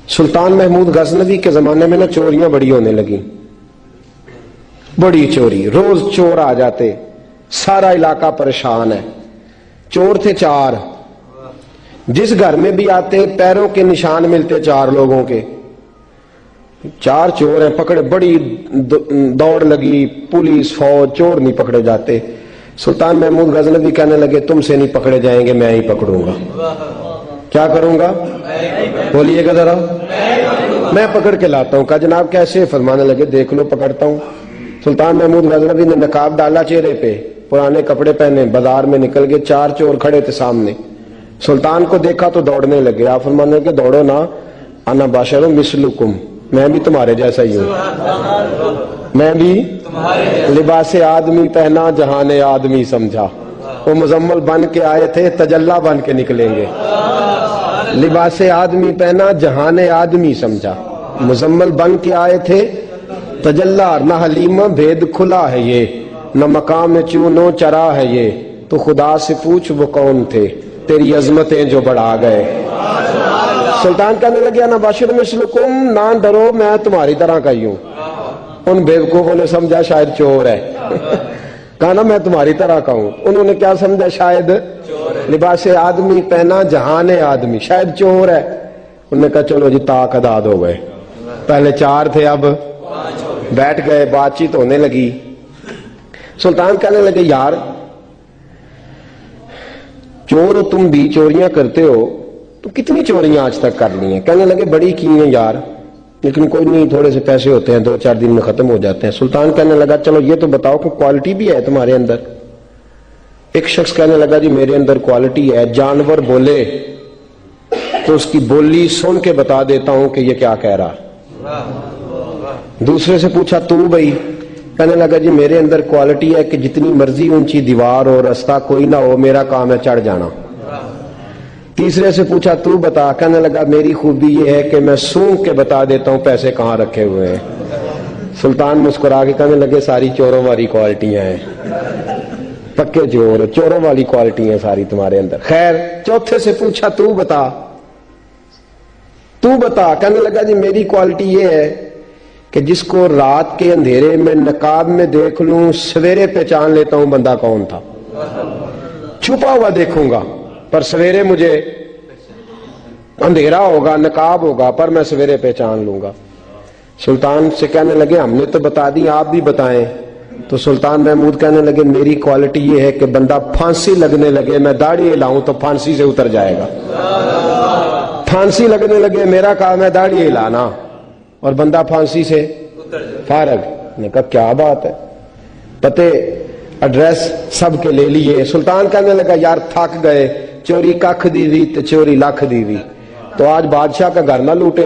سلطان محمود غزنوی کے زمانے میں نا چوریاں بڑی ہونے لگی، بڑی چوری، روز چور آ جاتے، سارا علاقہ پریشان ہے۔ چور تھے 4، جس گھر میں بھی آتے پیروں کے نشان ملتے 4 لوگوں کے، 4 چور ہیں پکڑے، بڑی دوڑ لگی، پولیس فوج، چور نہیں پکڑے جاتے۔ سلطان محمود غزنوی کہنے لگے تم سے نہیں پکڑے جائیں گے، میں ہی پکڑوں گا۔ کیا کروں گا؟ بولیے گا ذرا، میں پکڑ کے لاتا ہوں۔ کہا جناب کیسے؟ فرمانے لگے دیکھ لو پکڑتا ہوں۔ سلطان محمود غزنوی نے نقاب ڈالا چہرے پہ، پرانے کپڑے پہنے، بازار میں نکل گئے، 4 چور کھڑے تھے سامنے۔ سلطان کو دیکھا تو دوڑنے لگے۔ آپ فرمانے لگے دوڑو نا، انا بشر مثلکم، میں بھی تمہارے جیسا ہی ہوں، میں بھی لباس آدمی پہنا جہان آدمی سمجھا۔ وہ مزمل بن کے آئے تھے، تجلا بن کے نکلیں گے۔ لباس آدمی پہنا جہان آدمی سمجھا، مزمل بن کے آئے تھے، تجلا نہ حلیمہ بھید کھلا ہے یہ، نہ مقام چونو چرا ہے یہ، تو خدا سے پوچھ وہ کون تھے تیری عظمتیں جو بڑھا گئے۔ سلطان کہنے لگے انا بشر مثلکم، نہ ڈرو میں تمہاری طرح کا ہی ہوں۔ ان بیوقوفوں نے سمجھا شاید چور ہے، کہا نا میں تمہاری طرح کا ہوں۔ انہوں نے کیا سمجھا؟ شاید لباس آدمی پہنا جہان آدمی، شاید چور ہے۔ انہوں نے کہا چلو جی طاق اداد ہو گئے، پہلے 4 تھے اب بیٹھ گئے، بات چیت ہونے لگی۔ سلطان کہنے لگے یار چور ہو تم بھی، چوریاں کرتے ہو تو کتنی چوریاں آج تک کر لی ہیں؟ کہنے لگے بڑی کی ہیں یار، لیکن کوئی نہیں، تھوڑے سے پیسے ہوتے ہیں 2-4 دن میں ختم ہو جاتے ہیں۔ سلطان کہنے لگا چلو یہ تو بتاؤ کہ کوالٹی بھی ہے تمہارے اندر؟ ایک شخص کہنے لگا جی میرے اندر کوالٹی ہے، جانور بولے تو اس کی بولی سن کے بتا دیتا ہوں کہ یہ کیا کہہ رہا۔ دوسرے سے پوچھا تو بھائی؟ کہنے لگا جی میرے اندر کوالٹی ہے کہ جتنی مرضی اونچی دیوار اور رستہ کوئی نہ ہو، میرا کام ہے چڑھ جانا۔ تیسرے سے پوچھا تو بتا؟ کہنے لگا میری خوبی یہ ہے کہ میں سونگ کے بتا دیتا ہوں پیسے کہاں رکھے ہوئے ہیں۔ سلطان مسکرا کے کہنے لگے ساری چوروں والی کوالٹیاں ہیں، پکے چور، چوروں والی کوالٹی ہیں ساری تمہارے اندر۔ خیر چوتھے سے پوچھا تو بتا، تو بتا؟ کہنے لگا جی میری کوالٹی یہ ہے کہ جس کو رات کے اندھیرے میں نقاب میں دیکھ لوں سویرے پہچان لیتا ہوں بندہ کون تھا، چھپا ہوا دیکھوں گا پر سویرے مجھے اندھیرا ہوگا، نقاب ہوگا، پر میں سویرے پہچان لوں گا۔ سلطان سے کہنے لگے ہم نے تو بتا دی، آپ بھی بتائیں۔ تو سلطان محمود کہنے لگے میری کوالٹی یہ ہے کہ بندہ پھانسی لگنے لگے میں داڑھی ہلاؤں تو پھانسی سے اتر جائے گا، پھانسی لگنے لگے میرا کام ہے داڑھی ہلانا اور بندہ پھانسی سے فارغ۔ نے کہا کیا بات ہے، پتے ایڈریس سب کے لے لیے۔ سلطان کہنے لگا یار تھک گئے، چوری ککھ دی ہوئی تو چوری لکھ دی ہوئی، تو آج بادشاہ کا گھر نہ لوٹے؟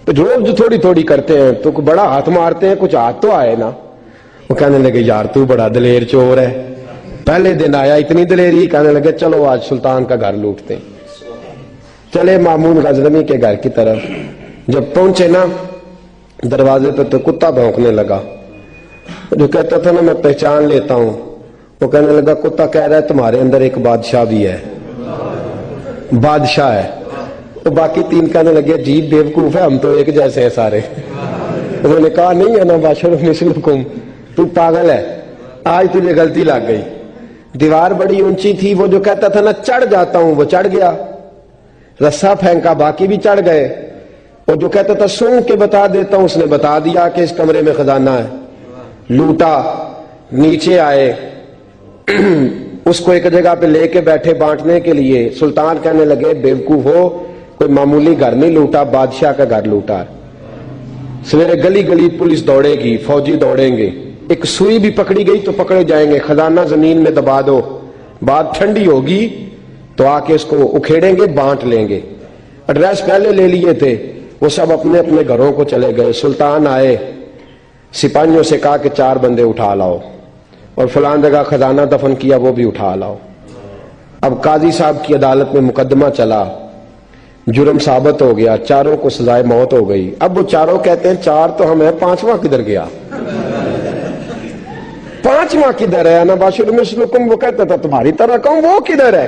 روز جو تھوڑی تھوڑی کرتے ہیں تو بڑا ہاتھ مارتے ہیں، کچھ ہاتھ تو آئے نا۔ وہ کہنے لگے یار تو بڑا دلیر چور ہے، پہلے دن آیا اتنی دلیری۔ کہنے لگے چلو آج سلطان کا گھر لوٹتے۔ چلے محمود غزنوی کے گھر کی طرف، جب پہنچے نا دروازے پہ تو کتا بھونکنے لگا۔ جو کہتا تھا نا میں پہچان لیتا ہوں، وہ کہنے لگا کتا کہہ رہا ہے تمہارے اندر ایک بادشاہ بھی ہے، بادشاہ ہے۔ تو باقی 3 کہنے لگے عجیب بیوقوف ہے، ہم تو ایک جیسے ہیں سارے۔ انہوں نے کہا نہیں انا بشر مثلکم، تو پاگل ہے، آج تجھے غلطی لگ گئی۔ دیوار بڑی اونچی تھی، وہ جو کہتا تھا نا چڑھ جاتا ہوں وہ چڑھ گیا، رسا پھینکا باقی بھی چڑھ گئے۔ وہ جو کہتا تھا سونگ کے بتا دیتا ہوں، اس نے بتا دیا کہ اس کمرے میں خزانہ ہے۔ لوٹا، نیچے آئے، اس کو ایک جگہ پہ لے کے بیٹھے بانٹنے کے لیے۔ سلطان کہنے لگے بیوقوف ہو، کوئی معمولی گھر نہیں لوٹا، بادشاہ کا گھر لوٹا۔ سویرے گلی گلی پولیس دوڑے گی، فوجی دوڑیں گے، ایک سوئی بھی پکڑی گئی تو پکڑے جائیں گے، خزانہ زمین میں دبا دو، بات ٹھنڈی ہوگی تو آ کے اس کو اکھیڑیں گے، بانٹ لیں گے۔ ایڈریس پہلے لے لیے تھے، وہ سب اپنے اپنے گھروں کو چلے گئے۔ سلطان آئے، سپاہیوں سے کہا کہ 4 بندے اٹھا لاؤ، اور فلان جگہ خزانہ دفن کیا وہ بھی اٹھا لاؤ۔ اب قاضی صاحب کی عدالت میں مقدمہ چلا، جرم ثابت ہو گیا، 4 کو سزائے موت ہو گئی۔ اب وہ 4 کہتے ہیں 4 تو ہم ہیں، 5واں کدھر گیا؟ 5واں کدھر ہے؟ انا بشر مثلکم، وہ کہتا تھا تمہاری طرح کہوں، وہ کدھر ہے؟